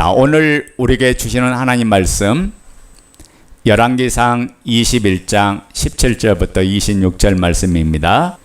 자, 오늘 우리에게 주시는 하나님 말씀 열왕기상 21장 17절부터 26절 말씀입니다.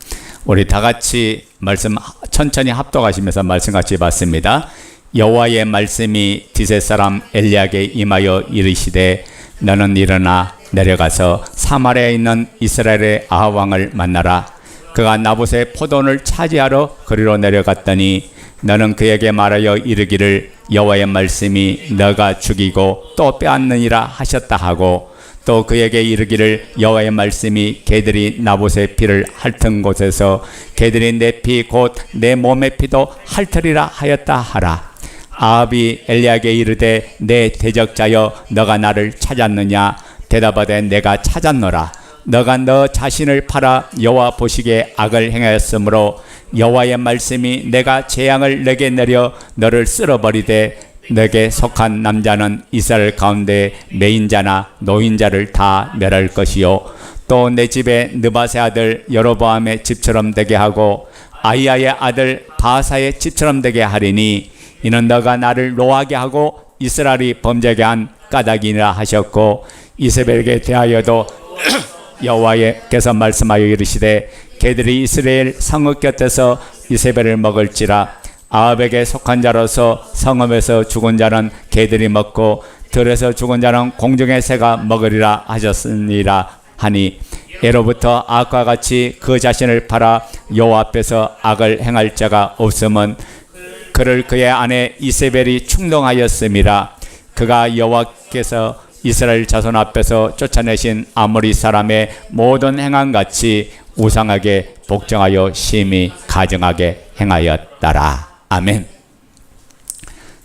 우리 다 같이 말씀 천천히 합독하시면서 말씀 같이 봤습니다. 여호와의 말씀이 디셋 사람 엘리야에게 임하여 이르시되 너는 일어나 내려가서 사마리아에 있는 이스라엘의 아합 왕을 만나라. 그가 나봇의 포도원을 차지하러 그리로 내려갔더니 너는 그에게 말하여 이르기를 여호와의 말씀이 너가 죽이고 또 빼앗느니라 하셨다 하고 또 그에게 이르기를 여호와의 말씀이 개들이 나봇의 피를 핥은 곳에서 개들이 내 피 곧 내 몸의 피도 핥으리라 하였다 하라. 아합이 엘리야에게 이르되 내 대적자여 너가 나를 찾았느냐? 대답하되 내가 찾았노라. 너가 너 자신을 팔아 여호와 보시기에 악을 행하였으므로 여호와의 말씀이 내가 재앙을 내게 내려 너를 쓸어버리되 내게 속한 남자는 이스라엘 가운데 매인자나 노인자를 다 멸할 것이요 또 내 집에 느바세 아들 여로보암의 집처럼 되게 하고 아히야의 아들 바하사의 집처럼 되게 하리니 이는 너가 나를 노하게 하고 이스라엘이 범죄하게 한 까닭이니라 하셨고 이세벨에게 대하여도 여호와께서 말씀하여 이르시되 개들이 이스라엘 성읍 곁에서 이세벨을 먹을지라. 아합에게 속한 자로서 성읍에서 죽은 자는 개들이 먹고 들에서 죽은 자는 공중의 새가 먹으리라 하셨으니라 하니 예로부터 악과 같이 그 자신을 팔아 여호와 앞에서 악을 행할 자가 없음은 그를 그의 아내 이세벨이 충동하였음이라. 그가 여호와께서 이스라엘 자손 앞에서 쫓아내신 아모리 사람의 모든 행함같이 우상하게 복종하여 심히 가증하게 행하였더라. 아멘.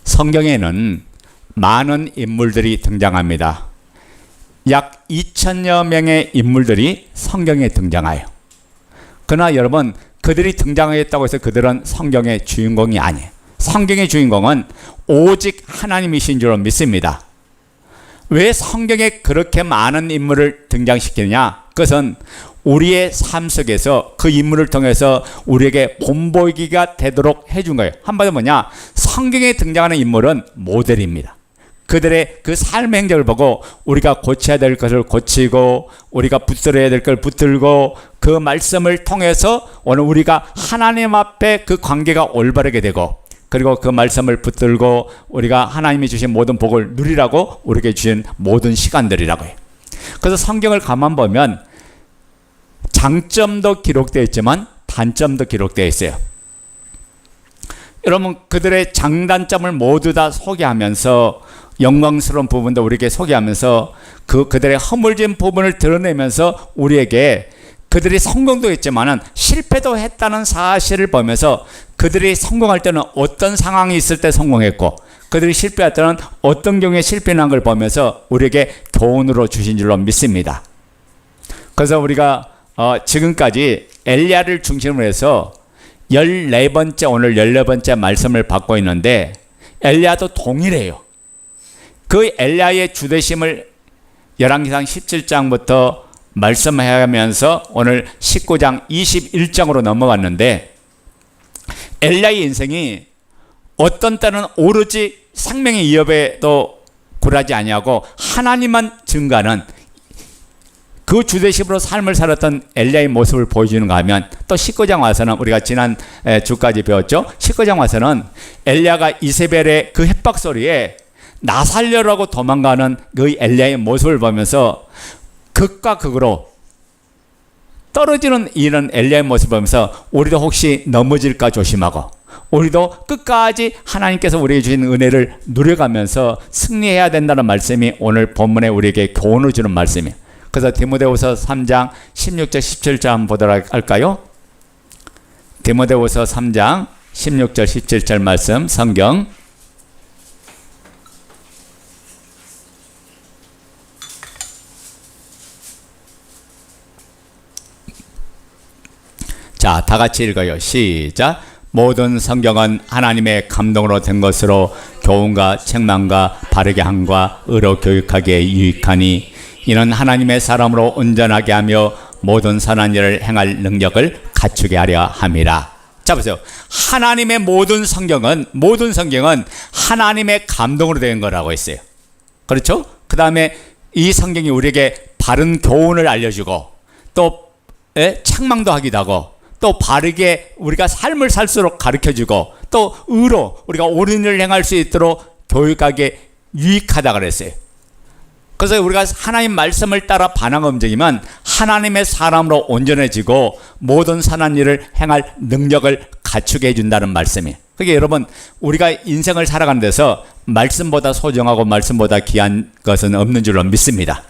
성경에는 많은 인물들이 등장합니다. 약 2000여 명의 인물들이 성경에 등장해요. 그러나 여러분, 그들이 등장했다고 해서 그들은 성경의 주인공이 아니에요. 성경의 주인공은 오직 하나님이신 줄로 믿습니다. 왜 성경에 그렇게 많은 인물을 등장시키느냐? 그것은 우리의 삶 속에서 그 인물을 통해서 우리에게 본보이기가 되도록 해준 거예요. 한마디로 뭐냐? 성경에 등장하는 인물은 모델입니다. 그들의 그 삶의 행적을 보고 우리가 고쳐야 될 것을 고치고 우리가 붙들어야 될 걸 붙들고 그 말씀을 통해서 오늘 우리가 하나님 앞에 그 관계가 올바르게 되고 그리고 그 말씀을 붙들고 우리가 하나님이 주신 모든 복을 누리라고 우리에게 주신 모든 시간들이라고 해요. 그래서 성경을 가만 보면 장점도 기록되어 있지만 단점도 기록되어 있어요. 여러분, 그들의 장단점을 모두 다 소개하면서 영광스러운 부분도 우리에게 소개하면서 그들의 허물진 부분을 드러내면서 우리에게 그들이 성공도 했지만 실패도 했다는 사실을 보면서 그들이 성공할 때는 어떤 상황이 있을 때 성공했고 그들이 실패할 때는 어떤 경우에 실패한 걸 보면서 우리에게 교훈으로 주신 줄로 믿습니다. 그래서 우리가 지금까지 엘리야를 중심으로 해서 14번째 오늘 14번째 말씀을 받고 있는데 엘리야도 동일해요. 그 엘리야의 주되심을 열왕기상 17장부터 말씀하면서 오늘 19장 21장으로 넘어갔는데 엘리야의 인생이 어떤 때는 오로지 생명의 위협에도 굴하지 아니하고 하나님만 증거하는 그 주되심으로 삶을 살았던 엘리야의 모습을 보여주는가 하면 또 19장 와서는 우리가 지난 주까지 배웠죠. 19장 와서는 엘리야가 이세벨의 그 협박 소리에 나 살려라고 도망가는 그 엘리야의 모습을 보면서 극과 극으로 떨어지는 이런 엘리야의 모습을 보면서 우리도 혹시 넘어질까 조심하고 우리도 끝까지 하나님께서 우리에게 주신 은혜를 누려가면서 승리해야 된다는 말씀이 오늘 본문에 우리에게 교훈을 주는 말씀이에요. 그래서 디모데후서 3장 16절 17절 한번 보도록 할까요? 디모데후서 3장 16절 17절 말씀 성경 자, 다 같이 읽어요. 시작. 모든 성경은 하나님의 감동으로 된 것으로 교훈과 책망과 바르게 함과 의로 교육하기에 유익하니 이는 하나님의 사람으로 온전하게 하며 모든 선한 일을 행할 능력을 갖추게 하려 함이라. 자 보세요. 하나님의 모든 성경은 하나님의 감동으로 된 거라고 했어요. 그렇죠? 그 다음에 이 성경이 우리에게 바른 교훈을 알려주고 또 책망도 하기도 하고 또 바르게 우리가 삶을 살수록 가르쳐주고 또 의로 우리가 옳은 일을 행할 수 있도록 교육하게 유익하다 그랬어요. 그래서 우리가 하나님 말씀을 따라 반항 움직이면 하나님의 사람으로 온전해지고 모든 선한 일을 행할 능력을 갖추게 해준다는 말씀이에요. 그러니까 여러분, 우리가 인생을 살아가는 데서 말씀보다 소중하고 말씀보다 귀한 것은 없는 줄로 믿습니다.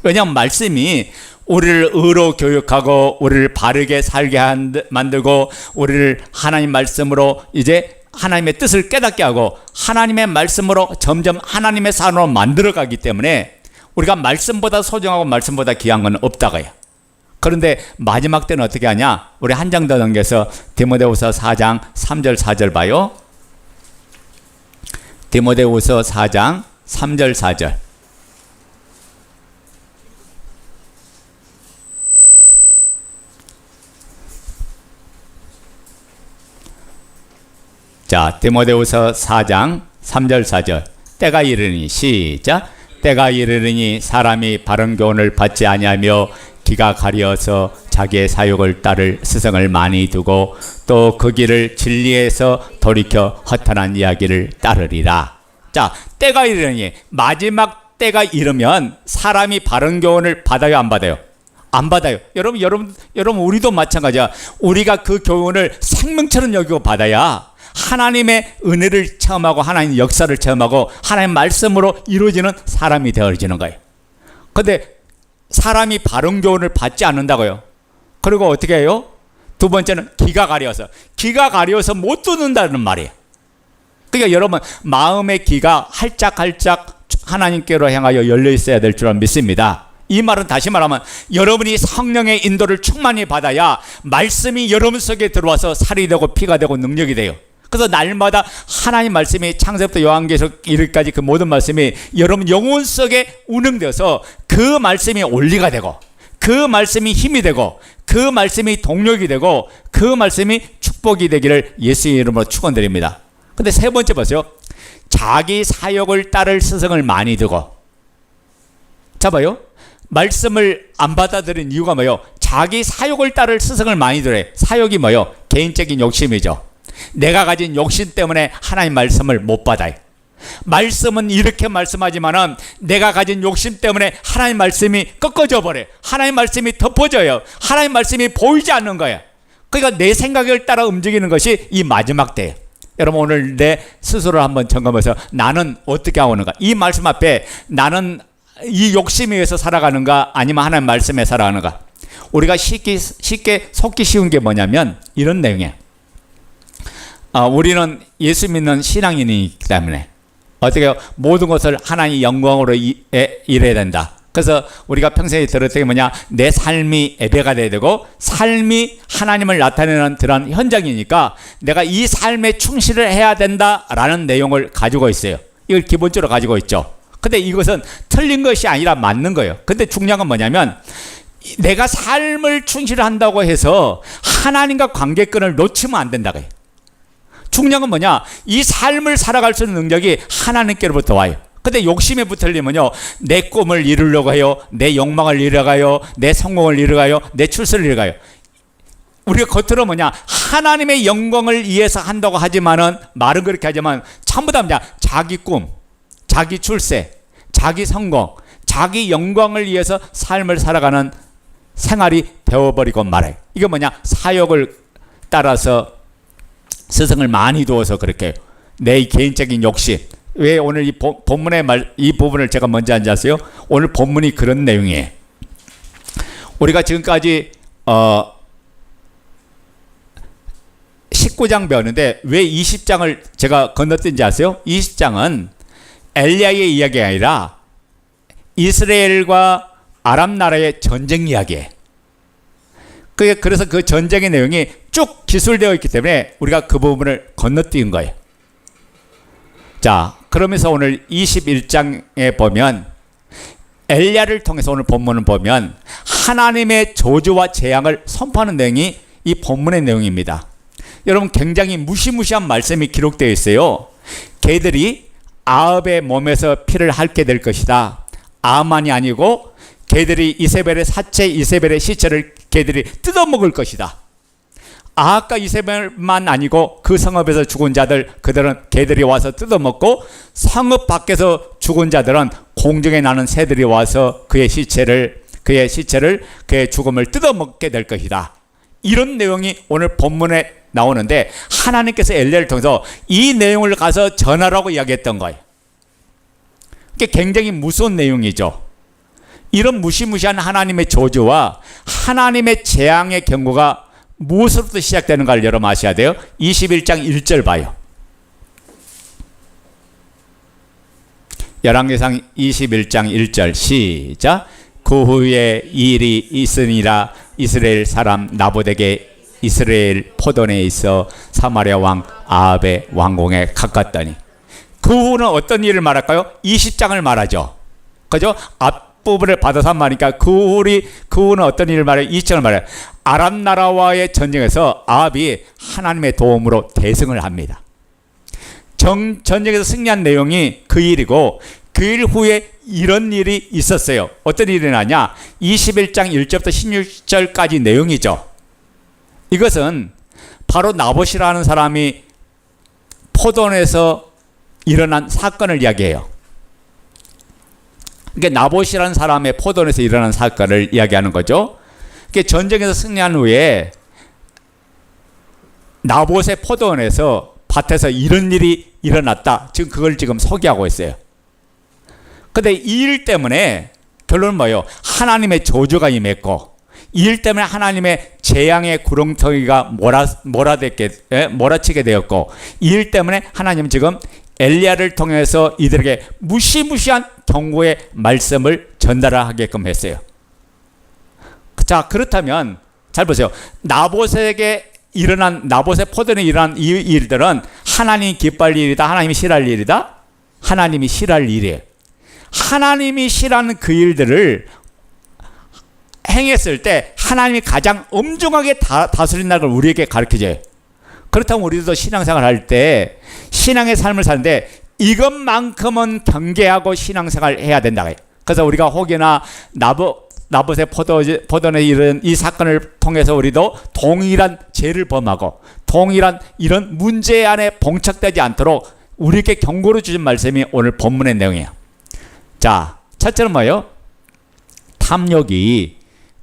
왜냐하면 말씀이 우리를 의로 교육하고 우리를 바르게 살게 만들고 우리를 하나님 말씀으로 이제 하나님의 뜻을 깨닫게 하고 하나님의 말씀으로 점점 하나님의 사람으로 만들어가기 때문에 우리가 말씀보다 소중하고 말씀보다 귀한 건 없다고요. 그런데 마지막 때는 어떻게 하냐? 우리 한 장 더 넘겨서 디모데후서 4장 3절 4절 봐요. 디모데후서 4장 3절 4절. 자, 디모데후서 4장 3절 4절. 때가 이르니 시작. 때가 이르니 사람이 바른 교훈을 받지 아니하며 귀가 가려서 자기의 사욕을 따를 스승을 많이 두고 또 그 길을 진리에서 돌이켜 허탄한 이야기를 따르리라. 자, 때가 이르니 마지막 때가 이르면 사람이 바른 교훈을 받아요, 안 받아요? 안 받아요. 여러분 우리도 마찬가지야. 우리가 그 교훈을 생명처럼 여기고 받아야 하나님의 은혜를 체험하고 하나님의 역사를 체험하고 하나님의 말씀으로 이루어지는 사람이 되어지는 거예요. 그런데 사람이 바른 교훈을 받지 않는다고요. 그리고 어떻게 해요? 두 번째는 귀가 가려서 못 듣는다는 말이에요. 그러니까 여러분, 마음의 귀가 할짝할짝 하나님께로 향하여 열려 있어야 될 줄 믿습니다. 이 말은 다시 말하면 여러분이 성령의 인도를 충만히 받아야 말씀이 여러분 속에 들어와서 살이 되고 피가 되고 능력이 돼요. 그래서 날마다 하나님 말씀이 창세부터 요한계시록 이르기까지 그 모든 말씀이 여러분 영혼 속에 운행되어서 그 말씀이 원리가 되고 그 말씀이 힘이 되고 그 말씀이 동력이 되고 그 말씀이 축복이 되기를 예수의 이름으로 축원드립니다. 근데 세 번째 보세요. 자기 사욕을 따를 스승을 많이 두고. 자 봐요. 말씀을 안 받아들인 이유가 뭐예요? 자기 사욕을 따를 스승을 많이 두래. 사욕이 뭐예요? 개인적인 욕심이죠. 내가 가진 욕심 때문에 하나님 말씀을 못 받아요. 말씀은 이렇게 말씀하지만은 내가 가진 욕심 때문에 하나님 말씀이 꺾어져 버려요. 하나님 말씀이 덮어져요. 하나님 말씀이 보이지 않는 거예요. 그러니까 내 생각을 따라 움직이는 것이 이 마지막 때예요. 여러분, 오늘 내 스스로를 한번 점검해서 나는 어떻게 하는가? 이 말씀 앞에 나는 이 욕심에 의해서 살아가는가 아니면 하나님 말씀에 살아가는가? 우리가 쉽게 속기 쉬운 게 뭐냐면 이런 내용이에요. 우리는 예수 믿는 신앙인이기 때문에 어떻게 해요? 모든 것을 하나님의 영광으로 일해야 된다. 그래서 우리가 평생에 들었던 게 뭐냐? 내 삶이 예배가 돼야 되고 삶이 하나님을 나타내는 그런 현장이니까 내가 이 삶에 충실을 해야 된다라는 내용을 가지고 있어요. 이걸 기본적으로 가지고 있죠. 근데 이것은 틀린 것이 아니라 맞는 거예요. 근데 중요한 건 뭐냐면 내가 삶을 충실한다고 해서 하나님과 관계권을 놓치면 안 된다고 해요. 중요한 건 뭐냐? 이 삶을 살아갈 수 있는 능력이 하나님께로부터 와요. 근데 욕심에 붙으려면요, 내 꿈을 이루려고 해요, 내 욕망을 이루어가요, 내 성공을 이루어가요, 내 출세를 이루어가요. 우리가 겉으로 뭐냐? 하나님의 영광을 위해서 한다고 하지만은, 말은 그렇게 하지만 전부 다 뭐냐? 자기 꿈, 자기 출세, 자기 성공, 자기 영광을 위해서 삶을 살아가는 생활이 되어버리고 말아요. 이게 뭐냐? 사욕을 따라서 스승을 많이 두어서 그렇게 해요. 내 개인적인 욕심. 왜 오늘 이 본문의 이 부분을 제가 먼저 앉았어요? 오늘 본문이 그런 내용이에요. 우리가 지금까지 19장 배웠는데 왜 20장을 제가 건너뛴지 아세요? 20장은 엘리야의 이야기가 아니라 이스라엘과 아람 나라의 전쟁 이야기예요. 그래서 그 전쟁의 내용이 쭉 기술되어 있기 때문에 우리가 그 부분을 건너뛴 거예요. 자, 그러면서 오늘 21장에 보면 엘리야를 통해서 오늘 본문을 보면 하나님의 저주와 재앙을 선포하는 내용이 이 본문의 내용입니다. 여러분 굉장히 무시무시한 말씀이 기록되어 있어요. 걔들이 아합의 몸에서 피를 핥게 될 것이다. 아합만이 아니고 걔들이 이세벨의 사체, 이세벨의 시체를 걔들이 뜯어먹을 것이다. 아합과 이세벨만 아니고 그 성읍에서 죽은 자들, 그들은 걔들이 와서 뜯어먹고, 성읍 밖에서 죽은 자들은 공중에 나는 새들이 와서 그의 시체를 그의 죽음을 뜯어먹게 될 것이다. 이런 내용이 오늘 본문에 나오는데, 하나님께서 엘리야를 통해서 이 내용을 가서 전하라고 이야기했던 거예요. 그게 굉장히 무서운 내용이죠. 이런 무시무시한 하나님의 저주와 하나님의 재앙의 경고가 무엇으로부터 시작되는가를 여러분 아셔야 돼요. 21장 1절 봐요. 열왕기상 21장 1절 시작. 그 후에 이 일이 있으니라. 이스라엘 사람 나봇에게 이스라엘 포도원에 있어 사마리아 왕 아합의 왕궁에 가깝더니. 그 후는 어떤 일을 말할까요? 20장을 말하죠. 그죠? 앞부분을 받아서 말하니까 그 후는 어떤 일을 말해요? 20장을 말해요. 아람 나라와의 전쟁에서 아합이 하나님의 도움으로 대승을 합니다. 전쟁에서 승리한 내용이 그 일이고, 그 일 후에 이런 일이 있었어요. 어떤 일이 나냐? 21장 1절부터 16절까지 내용이죠. 이것은 바로 나봇이라는 사람이 포도원에서 일어난 사건을 이야기해요. 그러니까 나봇이라는 사람의 포도원에서 일어난 사건을 이야기하는 거죠. 그러니까 전쟁에서 승리한 후에 나봇의 포도원에서 밭에서 이런 일이 일어났다. 지금 그걸 지금 소개하고 있어요. 근데 이 일 때문에 결론은 뭐예요? 하나님의 저주가 임했고, 이 일 때문에 하나님의 재앙의 구렁텅이가 몰아치게 되었고, 이 일 때문에 하나님은 지금 엘리야를 통해서 이들에게 무시무시한 경고의 말씀을 전달하게끔 했어요. 자, 그렇다면 잘 보세요. 나봇의 포도원에 일어난 이 일들은 하나님이 기뻐할 일이다, 하나님이 싫어할 일이다? 하나님이 싫어할 일이에요. 하나님이 싫어하는 그 일들을 행했을 때 하나님이 가장 엄중하게 다스린다는 걸 우리에게 가르쳐줘요. 그렇다면 우리도 신앙생활 할 때 신앙의 삶을 사는데 이것만큼은 경계하고 신앙생활 해야 된다. 그래서 우리가 혹여나 나봇의 포도원에 이런 이 사건을 통해서 우리도 동일한 죄를 범하고 동일한 이런 문제 안에 봉착되지 않도록 우리에게 경고를 주신 말씀이 오늘 본문의 내용이에요. 자, 첫째는 뭐예요? 탐욕이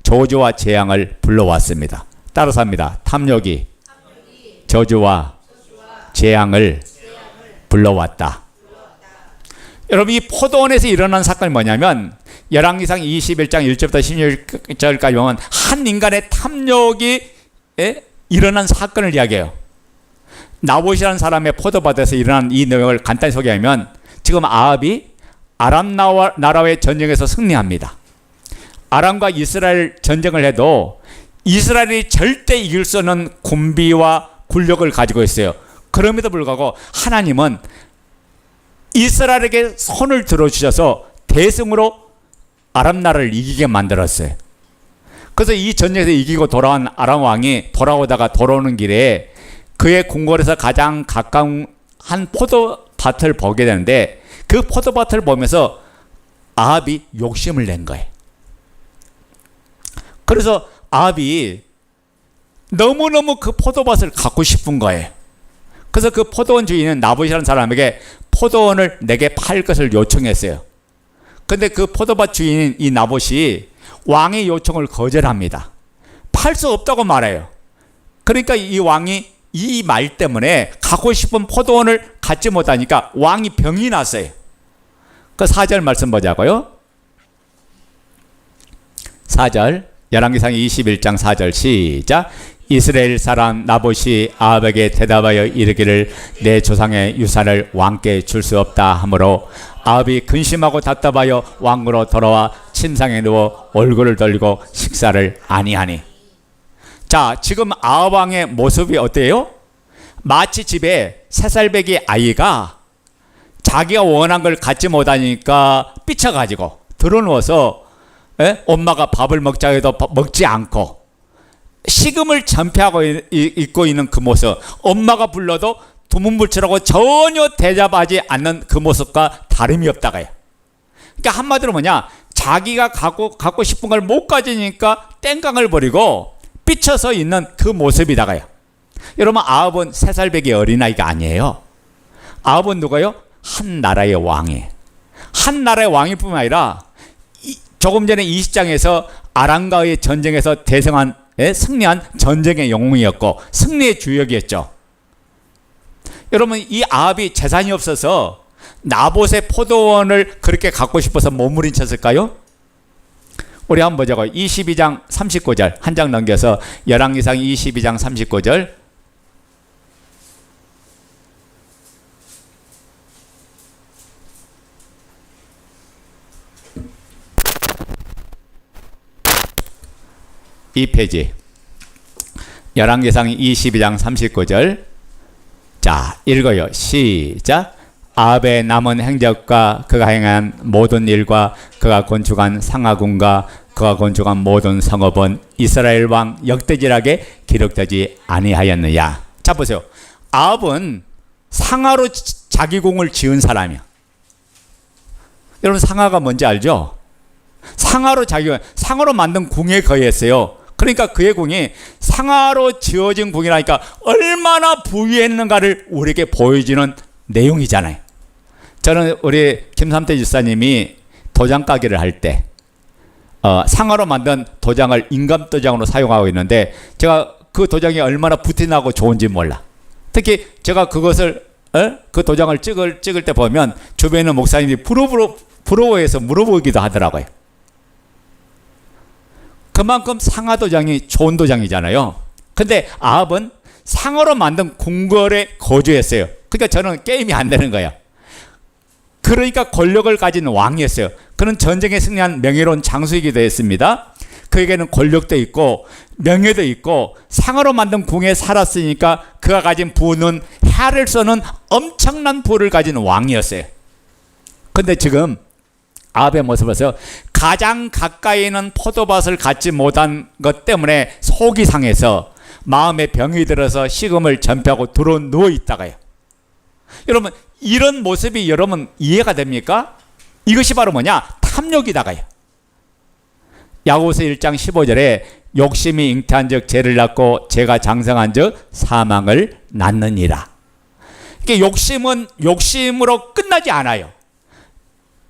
저주와 재앙을 불러왔습니다. 따라서 합니다. 탐욕이 저주와 재앙을 불러왔다. 여러분, 이 포도원에서 일어난 사건이 뭐냐면 열왕기상 21장 1절부터 16절까지 보면 한 인간의 탐욕이 일어난 사건을 이야기해요. 나봇이라는 사람의 포도밭에서 일어난 이 내용을 간단히 소개하면, 지금 아합이 아람 나라의 전쟁에서 승리합니다. 아람과 이스라엘 전쟁을 해도 이스라엘이 절대 이길 수 없는 군비와 군력을 가지고 있어요. 그럼에도 불구하고 하나님은 이스라엘에게 손을 들어주셔서 대승으로 아람 나라를 이기게 만들었어요. 그래서 이 전쟁에서 이기고 돌아온 아람 왕이 돌아오는 길에 그의 궁궐에서 가장 가까운 한 포도밭을 보게 되는데, 그 포도밭을 보면서 아합이 욕심을 낸 거예요. 그래서 아합이 너무너무 그 포도밭을 갖고 싶은 거예요. 그래서 그 포도원 주인은 나봇이라는 사람에게 포도원을 내게 팔 것을 요청했어요. 근데 그 포도밭 주인인 이 나봇이 왕의 요청을 거절합니다. 팔 수 없다고 말해요. 그러니까 이 왕이 이 말 때문에 갖고 싶은 포도원을 갖지 못하니까 왕이 병이 났어요. 그 4절 말씀 보자고요. 4절, 열왕기상 21장 4절 시작. 이스라엘 사람 나봇이 아합에게 대답하여 이르기를 내 조상의 유산을 왕께 줄 수 없다 하므로 아합이 근심하고 답답하여 왕으로 돌아와 침상에 누워 얼굴을 돌리고 식사를 아니하니. 자, 지금 아합 왕의 모습이 어때요? 마치 집에 3살배기 아이가 자기가 원한 걸 갖지 못하니까 삐쳐가지고 들어누워서 엄마가 밥을 먹자 해도 먹지 않고 식음을 전폐하고 있고 있는 그 모습, 엄마가 불러도 두문불출하고 전혀 대답하지 않는 그 모습과 다름이 없다가요. 그러니까 한마디로 뭐냐, 자기가 갖고 싶은 걸 못 가지니까 땡깡을 버리고 삐쳐서 있는 그 모습이다가요. 여러분, 아합은 3살배기 어린아이가 아니에요. 아합은 누가요? 한 나라의 왕이에요. 한 나라의 왕일 뿐만 아니라 조금 전에 20장에서 아람과의 전쟁에서 승리한 전쟁의 영웅이었고 승리의 주역이었죠. 여러분, 이 아합이 재산이 없어서 나봇의 포도원을 그렇게 갖고 싶어서 몸부림쳤을까요? 우리 한번 보자고. 22장 39절 한 장 넘겨서 열왕기상 22장 39절. 이 페이지 열왕기상 22장 39절. 자, 읽어요. 시작. 아합의 남은 행적과 그가 행한 모든 일과 그가 건축한 상하궁과 그가 건축한 모든 성읍은 이스라엘 왕 역대지락에 기록되지 아니하였느냐. 자, 보세요. 아합은 상하로 자기 궁을 지은 사람이야. 여러분, 상하가 뭔지 알죠? 상하로 만든 궁에 거했어요. 그러니까 그의 궁이 상하로 지어진 궁이라니까 얼마나 부유했는가를 우리에게 보여주는 내용이잖아요. 저는 우리 김삼태 집사님이 도장 가게를 할 때 상하로 만든 도장을 인감도장으로 사용하고 있는데 제가 그 도장이 얼마나 부티나고 좋은지 몰라. 특히 제가 그것을 그 도장을 찍을 때 보면 주변에 있는 목사님이 부러워해서 물어보기도 하더라고요. 그만큼 상하 도장이 좋은 도장이잖아요. 근데 아합은 상하로 만든 궁궐에 거주했어요. 그러니까 저는 게임이 안 되는 거예요. 그러니까 권력을 가진 왕이었어요. 그는 전쟁에 승리한 명예로운 장수이기도 했습니다. 그에게는 권력도 있고 명예도 있고 상하로 만든 궁에 살았으니까 그가 가진 부는 해를 쏘는 엄청난 부를 가진 왕이었어요. 근데 지금 아합의 모습을 보세요. 가장 가까이 있는 포도밭을 갖지 못한 것 때문에 속이 상해서 마음에 병이 들어서 식음을 전폐하고 들어 누워 있다가요. 여러분, 이런 모습이 여러분 이해가 됩니까? 이것이 바로 뭐냐? 탐욕이다가요. 야고보서 1장 15절에 욕심이 잉태한 즉 죄를 낳고 죄가 장성한 즉 사망을 낳느니라. 그러니까 욕심은 욕심으로 끝나지 않아요.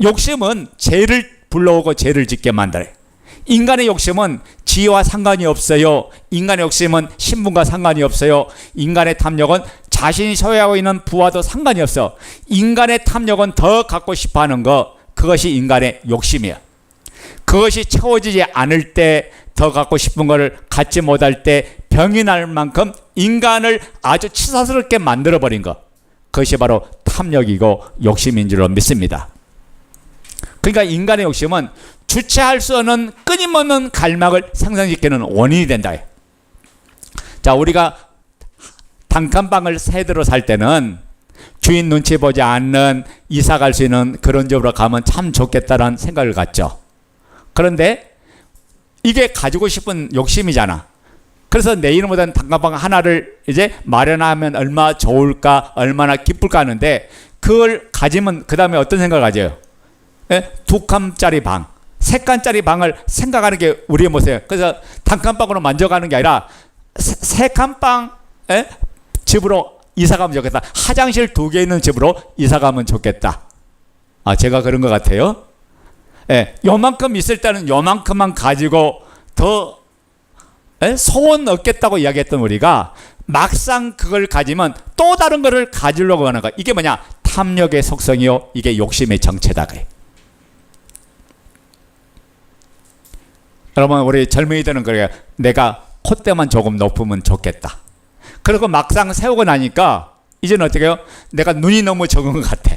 욕심은 죄를 불러오고 죄를 짓게 만들어요. 인간의 욕심은 지혜와 상관이 없어요. 인간의 욕심은 신분과 상관이 없어요. 인간의 탐욕은 자신이 소유하고 있는 부와도 상관이 없어. 인간의 탐욕은 더 갖고 싶어하는 것, 그것이 인간의 욕심이에요. 그것이 채워지지 않을 때, 더 갖고 싶은 것을 갖지 못할 때 병이 날 만큼 인간을 아주 치사스럽게 만들어버린 것, 그것이 바로 탐욕이고 욕심인 줄로 믿습니다. 그러니까 인간의 욕심은 주체할 수 없는 끊임없는 갈망을 상상시키는 원인이 된다. 자, 우리가 단칸방을 세대로 살 때는 주인 눈치 보지 않는 이사 갈 수 있는 그런 집으로 가면 참 좋겠다라는 생각을 갖죠. 그런데 이게 가지고 싶은 욕심이잖아. 그래서 내 이름보다는 단칸방 하나를 이제 마련하면 얼마나 좋을까, 얼마나 기쁠까 하는데 그걸 가지면 그 다음에 어떤 생각을 가져요? 2칸짜리 방, 3칸짜리 방을 생각하는 게 우리의 모습이에요. 그래서 단칸방으로 만족하는 게 아니라 3칸방 집으로 이사가면 좋겠다. 화장실 2개 있는 집으로 이사가면 좋겠다. 제가 그런 것 같아요. 요만큼 있을 때는 요만큼만 가지고 더 소원 얻겠다고 이야기했던 우리가 막상 그걸 가지면 또 다른 거를 가지려고 하는 거. 이게 뭐냐? 탐욕의 속성이요, 이게 욕심의 정체다. 여러분, 우리 젊은이들은 그래요. 내가 콧대만 조금 높으면 좋겠다. 그리고 막상 세우고 나니까 이제는 어떻게 해요? 내가 눈이 너무 적은 것 같아.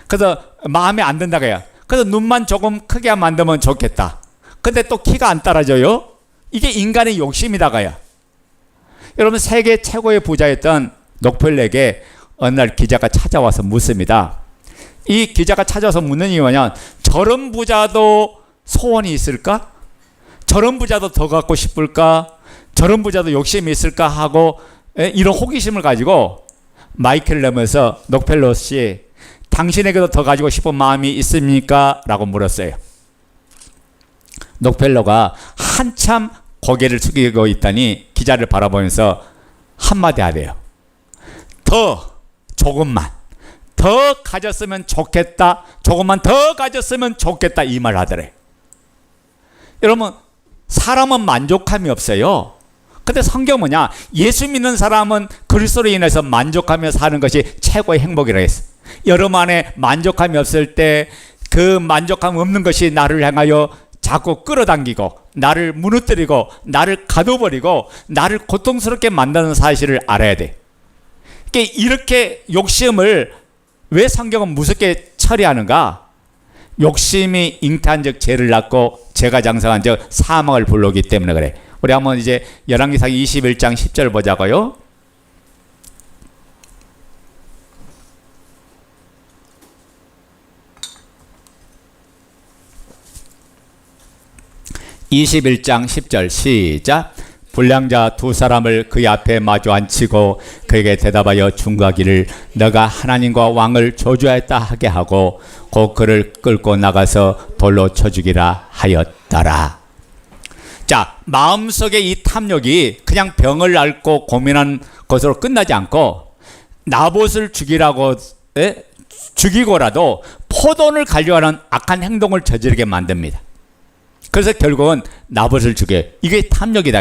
그래서 마음에 안 든다고 해요. 그래서 눈만 조금 크게 만들면 좋겠다. 근데 또 키가 안 따라줘요. 이게 인간의 욕심이다가요. 여러분, 세계 최고의 부자였던 록펠러에게 어느 날 기자가 찾아와서 묻습니다. 이 기자가 찾아와서 묻는 이유가 뭐냐? 저런 부자도 소원이 있을까? 저런 부자도 더 갖고 싶을까? 저런 부자도 욕심이 있을까 하고 이런 호기심을 가지고 마이클 레머서 록펠러 씨, 당신에게도 더 가지고 싶은 마음이 있습니까? 라고 물었어요. 록펠러가 한참 고개를 숙이고 있더니 기자를 바라보면서 한마디 하래요. 조금만 더 가졌으면 좋겠다, 조금만 더 가졌으면 좋겠다, 이 말 하더래. 여러분, 사람은 만족함이 없어요. 근데 성경 뭐냐? 예수 믿는 사람은 그리스도로 인해서 만족하며 사는 것이 최고의 행복이라 했어. 여러분 안에 만족함이 없을 때 그 만족함 없는 것이 나를 향하여 자꾸 끌어당기고 나를 무너뜨리고 나를 가둬버리고 나를 고통스럽게 만드는 사실을 알아야 돼. 그러니까 이렇게 욕심을 왜 성경은 무섭게 처리하는가? 욕심이 잉태한 적 죄를 낳고 죄가 장성한 적 사망을 불러오기 때문에 그래. 우리 한번 이제 열왕기상 21장 10절 보자고요. (21장 10절) 시작. 불량자 두 사람을 그의 앞에 마주 앉히고 그에게 대답하여 중과기를 너가 하나님과 왕을 저주하였다 하게 하고 곧 그를 끌고 나가서 돌로 쳐 죽이라 하였더라. 자, 마음속에 이 탐욕이 그냥 병을 앓고 고민한 것으로 끝나지 않고 나봇을 죽이라고 죽이고라도 포도원을 가려하는 악한 행동을 저지르게 만듭니다. 그래서 결국은 나봇을 죽여요. 이게 탐욕이다.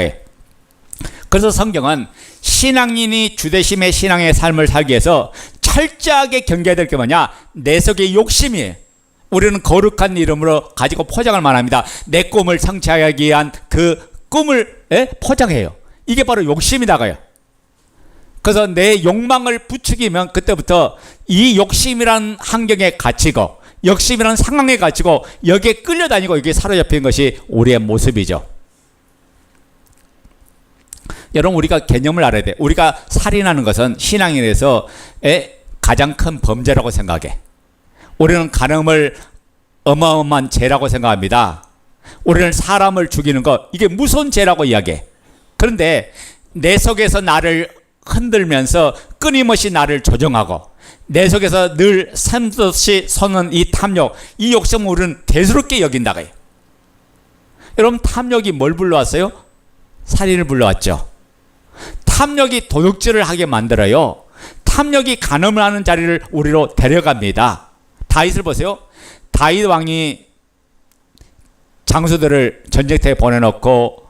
그래서 성경은 신앙인이 주대심의 신앙의 삶을 살기 위해서 철저하게 경계해야 될 게 뭐냐? 내 속의 욕심이에요. 우리는 거룩한 이름으로 가지고 포장을 말합니다. 내 꿈을 성취하기 위한 그 꿈을 포장해요. 이게 바로 욕심이다가요. 그래서 내 욕망을 부추기면 그때부터 이 욕심이라는 환경에 갇히고 욕심이라는 상황에 갇히고 여기에 끌려다니고 여기에 사로잡히는 것이 우리의 모습이죠. 여러분, 우리가 개념을 알아야 돼. 우리가 살인하는 것은 신앙인에서 가장 큰 범죄라고 생각해. 우리는 간음을 어마어마한 죄라고 생각합니다. 우리는 사람을 죽이는 것, 이게 무서운 죄라고 이야기해. 그런데 내 속에서 나를 흔들면서 끊임없이 나를 조정하고 내 속에서 늘 샘솟이 솟는 이 탐욕, 이 욕심을 우리는 대수롭게 여긴다고요. 여러분, 탐욕이 뭘 불러왔어요? 살인을 불러왔죠. 탐욕이 도둑질을 하게 만들어요. 탐욕이 간음을 하는 자리를 우리로 데려갑니다. 다윗을 보세요. 다윗 왕이 장수들을 전쟁터에 보내놓고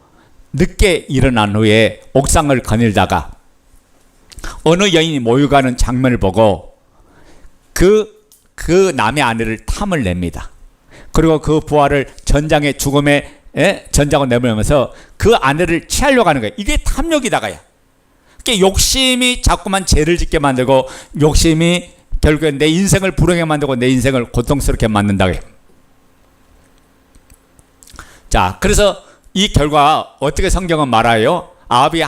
늦게 일어난 후에 옥상을 거닐다가 어느 여인이 모욕하는 장면을 보고 그 남의 아내를 탐을 냅니다. 그리고 그 부하를 전장의 죽음의 전장으로 내보내면서 그 아내를 취하려고 하는 거예요. 이게 탐욕이다가요. 그러니까 욕심이 자꾸만 죄를 짓게 만들고 욕심이 결국엔 내 인생을 불행하게 만들고 내 인생을 고통스럽게 만든다고요. 자, 그래서 이 결과 어떻게 성경은 말하여 아합을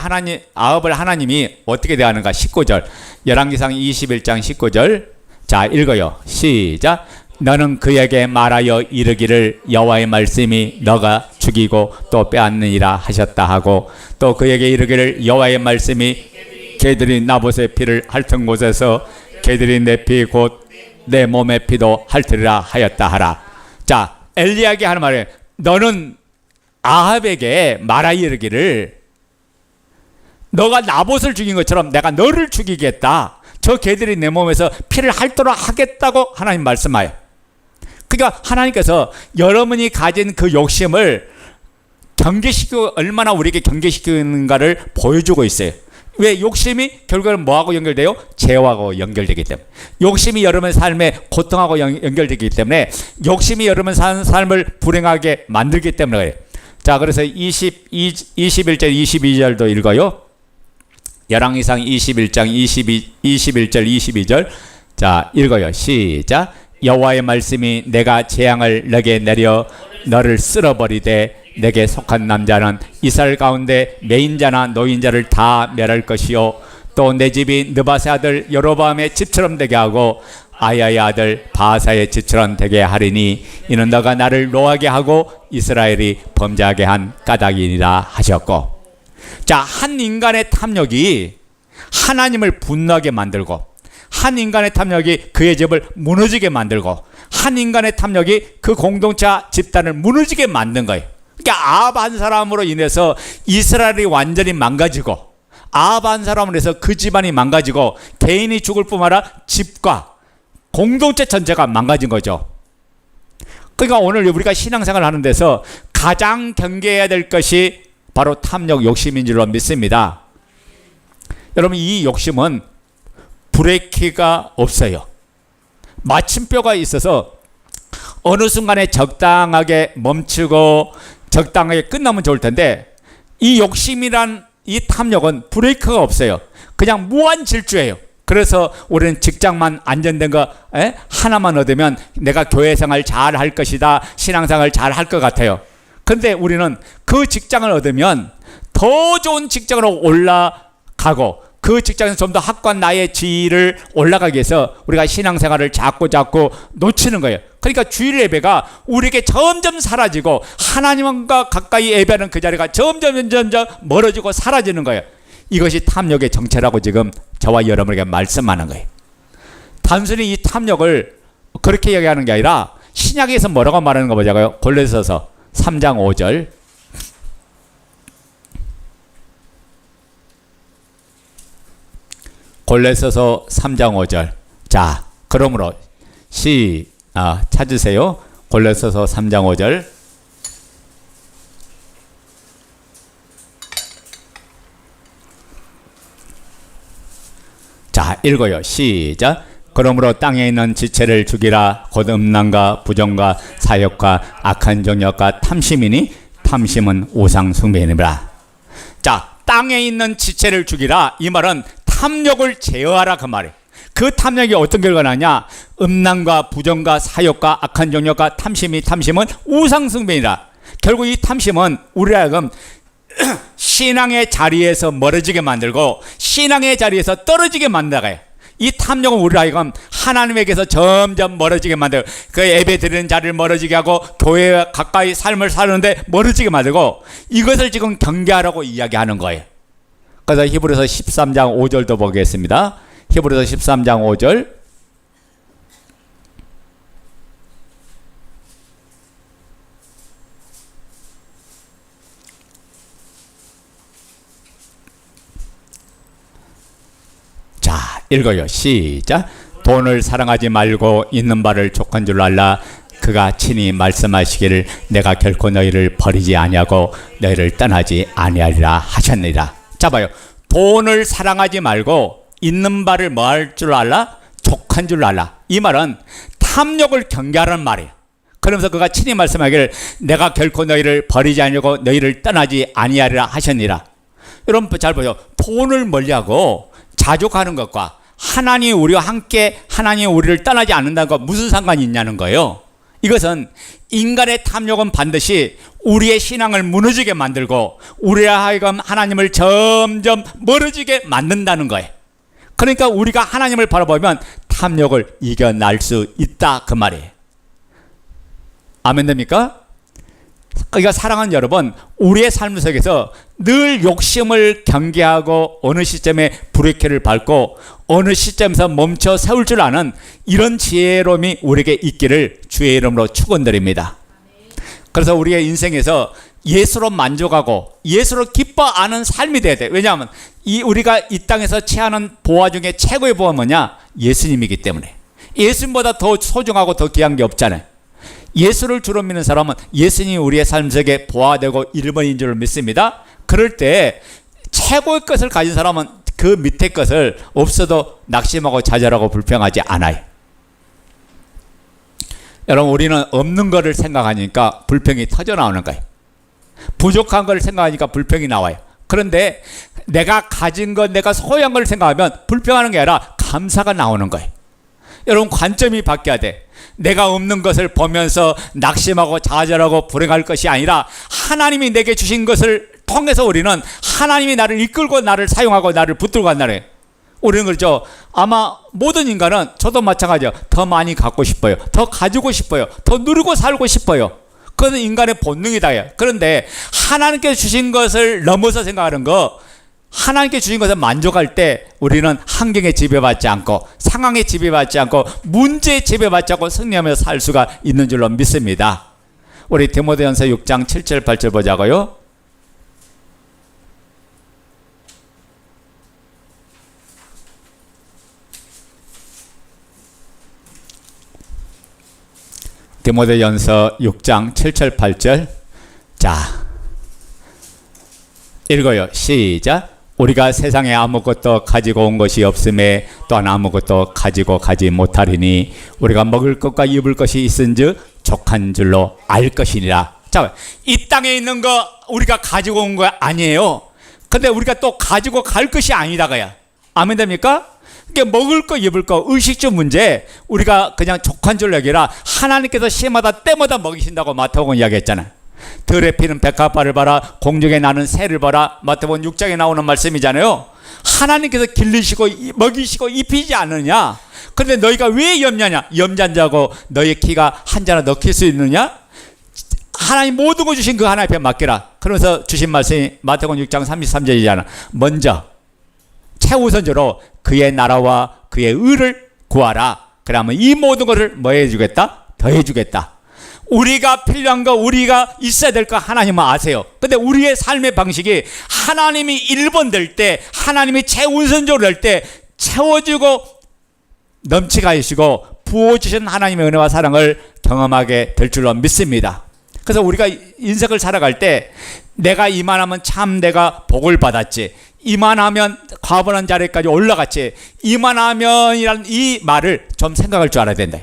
하나님이 어떻게 대하는가? 19절 열왕기상 21장 19절 자, 읽어요. 시작. 너는 그에게 말하여 이르기를 여호와의 말씀이 너가 죽이고 또 빼앗느니라 하셨다 하고 또 그에게 이르기를 여호와의 말씀이 개들이 나봇의 피를 핥은 곳에서 개들이 내 피 곧 내 몸의 피도 핥으리라 하였다 하라. 자, 엘리야에게 하는 말이에요. 너는 아합에게 말하여 이르기를 너가 나봇을 죽인 것처럼 내가 너를 죽이겠다. 저 개들이 내 몸에서 피를 핥도록 하겠다고 하나님 말씀하여. 그러니까 하나님께서 여러분이 가진 그 욕심을 경계시키고 얼마나 우리에게 경계시키는가를 보여주고 있어요. 왜? 욕심이 결국은 뭐하고 연결돼요? 죄하고 연결되기 때문에. 욕심이 여러분의 삶에 고통하고 연결되기 때문에 욕심이 여러분 사는 삶을 불행하게 만들기 때문에 그래요. 자, 그래서 21절 22절도 읽어요. 열왕기상 21장 21절 22절 자, 읽어요. 시작. 여호와의 말씀이 내가 재앙을 너게 내려 너를 쓸어버리되 내게 속한 남자는 이스라엘 가운데 매인자나 노인자를 다 멸할 것이요 또 내 집이 느바세 아들 여로보암의 집처럼 되게 하고 아야의 아들 바하사의 집처럼 되게 하리니 이는 너가 나를 노하게 하고 이스라엘이 범죄하게 한 까닭이니라 하셨고. 자, 한 인간의 탐욕이 하나님을 분노하게 만들고, 한 인간의 탐욕이 그의 집을 무너지게 만들고, 한 인간의 탐욕이 그 공동체 집단을 무너지게 만든 거예요. 그러니까 아합 한 사람으로 인해서 이스라엘이 완전히 망가지고, 아합 한 사람으로 인해서 그 집안이 망가지고, 개인이 죽을 뿐만 아니라 집과 공동체 전체가 망가진 거죠. 그러니까 오늘 우리가 신앙생활을 하는 데서 가장 경계해야 될 것이 바로 탐욕, 욕심인 줄로 믿습니다. 여러분, 이 욕심은 브레이크가 없어요. 마침표가 있어서 어느 순간에 적당하게 멈추고 적당하게 끝나면 좋을 텐데, 이 욕심이란 이 탐욕은 브레이크가 없어요. 그냥 무한 질주예요. 그래서 우리는 직장만 안전된 거 하나만 얻으면 내가 교회 생활 잘 할 것이다, 신앙생활 잘 할 것 같아요. 그런데 우리는 그 직장을 얻으면 더 좋은 직장으로 올라가고, 그 직장에서 좀 더 확고한 나의 지위를 올라가기 위해서 우리가 신앙생활을 자꾸 놓치는 거예요. 그러니까 주일 예배가 우리에게 점점 사라지고, 하나님과 가까이 예배하는 그 자리가 점점 멀어지고 사라지는 거예요. 이것이 탐욕의 정체라고 지금 저와 여러분에게 말씀하는 거예요. 단순히 이 탐욕을 그렇게 얘기하는 게 아니라 신약에서 뭐라고 말하는 거 보자고요. 골로새서 3장 5절. 골로새서 3장 5절. 자, 그러므로 찾으세요. 골로새서 3장 5절. 자, 읽어요. 시작. 그러므로 땅에 있는 지체를 죽이라. 곧 음란과 부정과 사욕과 악한 정욕과 탐심이니 탐심은 우상 숭배이니라. 자, 땅에 있는 지체를 죽이라. 이 말은 탐욕을 제어하라, 그 말이에요. 그 탐욕이 어떤 결과가 나냐? 음란과 부정과 사욕과 악한 정욕과 탐심은 우상 숭배이니라. 결국 이 탐심은 우리를 하여금 신앙의 자리에서 멀어지게 만들고, 신앙의 자리에서 떨어지게 만들어가요. 이 탐욕은 우리를 하여금 하나님에게서 점점 멀어지게 만들고, 그 예배 드리는 자리를 멀어지게 하고, 교회와 가까이 삶을 사는데 멀어지게 만들고, 이것을 지금 경계하라고 이야기하는 거예요. 그래서 히브리서 13장 5절도 보겠습니다. 히브리서 13장 5절. 자, 읽어요. 시작. 돈을 사랑하지 말고 있는 바를 족한 줄 알라. 그가 친히 말씀하시기를 내가 결코 너희를 버리지 아니하고 너희를 떠나지 아니하리라 하셨느니라. 자, 봐요. 돈을 사랑하지 말고 있는 바를 뭐 할 줄 알라? 족한 줄 알라. 이 말은 탐욕을 경계하라는 말이에요. 그러면서 그가 친히 말씀하기를 내가 결코 너희를 버리지 아니하고 너희를 떠나지 아니하리라 하셨느니라. 여러분 잘 보세요. 돈을 멀리하고 자족하는 것과 하나님이 우리와 함께 하나님이 우리를 떠나지 않는다는 것 무슨 상관이 있냐는 거예요. 이것은 인간의 탐욕은 반드시 우리의 신앙을 무너지게 만들고 우리의 하여금 하나님을 점점 멀어지게 만든다는 거예요. 그러니까 우리가 하나님을 바라보면 탐욕을 이겨낼 수 있다, 그 말이에요. 아멘 됩니까? 그러니까 사랑하는 여러분, 우리의 삶 속에서 늘 욕심을 경계하고 어느 시점에 브레이크를 밟고 어느 시점에서 멈춰 세울 줄 아는 이런 지혜로움이 우리에게 있기를 주의 이름으로 축원드립니다. 그래서 우리의 인생에서 예수로 만족하고 예수로 기뻐하는 삶이 돼야 돼. 왜냐하면 우리가 이 땅에서 취하는 보화 중에 최고의 보화는 뭐냐? 예수님이기 때문에. 예수님보다 더 소중하고 더 귀한 게 없잖아요. 예수를 주로 믿는 사람은 예수님이 우리의 삶 속에 보화되고 1번인 줄 믿습니다. 그럴 때 최고의 것을 가진 사람은 그 밑에 것을 없어도 낙심하고 좌절하고 불평하지 않아요. 여러분, 우리는 없는 것을 생각하니까 불평이 터져 나오는 거예요. 부족한 것을 생각하니까 불평이 나와요. 그런데 내가 가진 것, 내가 소유한 걸 생각하면 불평하는 게 아니라 감사가 나오는 거예요. 여러분, 관점이 바뀌어야 돼. 내가 없는 것을 보면서 낙심하고 좌절하고 불행할 것이 아니라 하나님이 내게 주신 것을 통해서 우리는 하나님이 나를 이끌고 나를 사용하고 나를 붙들고 간다네. 우리는 그렇죠. 아마 모든 인간은, 저도 마찬가지예요. 더 많이 갖고 싶어요. 더 가지고 싶어요. 더 누리고 살고 싶어요. 그것은 인간의 본능이다. 그런데 하나님께 주신 것을 넘어서 생각하는 거, 하나님께 주신 것에 만족할 때 우리는 환경에 지배받지 않고 상황에 지배받지 않고 문제에 지배받지 않고 승리하며 살 수가 있는 줄로 믿습니다. 우리 디모데전서 6장 7절 8절 보자고요. 디모데전서 6장 7절 8절. 자, 읽어요. 시작. 우리가 세상에 아무것도 가지고 온 것이 없음에 또한 아무것도 가지고 가지 못하리니 우리가 먹을 것과 입을 것이 있은즉 족한 줄로 알 것이니라. 자, 이 땅에 있는 거 우리가 가지고 온 거 아니에요. 근데 우리가 또 가지고 갈 것이 아니다가야. 아멘 됩니까? 이게 먹을 거 입을 거 의식주 문제 우리가 그냥 족한 줄로 여기라. 하나님께서 시마다 때마다 먹이신다고 마태복음 이야기했잖아요. 들에 피는 백합화를 봐라, 공중에 나는 새를 봐라. 마태복음 6장에 나오는 말씀이잖아요. 하나님께서 길르시고 먹이시고 입히지 않느냐. 그런데 너희가 왜 염려냐? 염잔 자고 너희 키가 한 자나 더 클 수 있느냐? 하나님 모든 거 주신 그 하나님 앞에 맡기라. 그러면서 주신 말씀이 마태복음 6장 33절이잖아. 먼저 최우선적으로 그의 나라와 그의 의를 구하라. 그러면 이 모든 것을 뭐 해주겠다? 더 해주겠다. 우리가 필요한 거, 우리가 있어야 될 거 하나님은 아세요. 근데 우리의 삶의 방식이 하나님이 1번 될 때, 하나님이 최우선적으로 될 때 채워주고 넘치게 하시고 부어주신 하나님의 은혜와 사랑을 경험하게 될 줄로 믿습니다. 그래서 우리가 인생을 살아갈 때 내가 이만하면 참 내가 복을 받았지, 이만하면 과분한 자리까지 올라갔지, 이만하면이라는 이 말을 좀 생각할 줄 알아야 된다.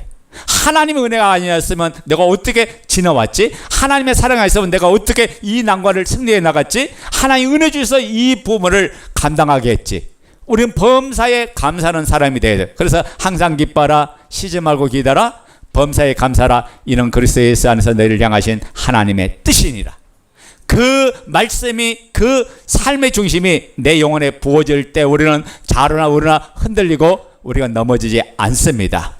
하나님의 은혜가 아니었으면 내가 어떻게 지나왔지? 하나님의 사랑이 있으면 내가 어떻게 이 난관을 승리해 나갔지? 하나님 은혜 주셔서 이 부분을 감당하게 했지. 우리는 범사에 감사하는 사람이 돼야 돼. 그래서 항상 기뻐라, 쉬지 말고 기다라, 범사에 감사라. 이는 그리스도 예수 안에서 너희를 향하신 하나님의 뜻이니라. 그 말씀이, 그 삶의 중심이 내 영혼에 부어질 때 우리는 자로나 우러나 흔들리고 우리가 넘어지지 않습니다.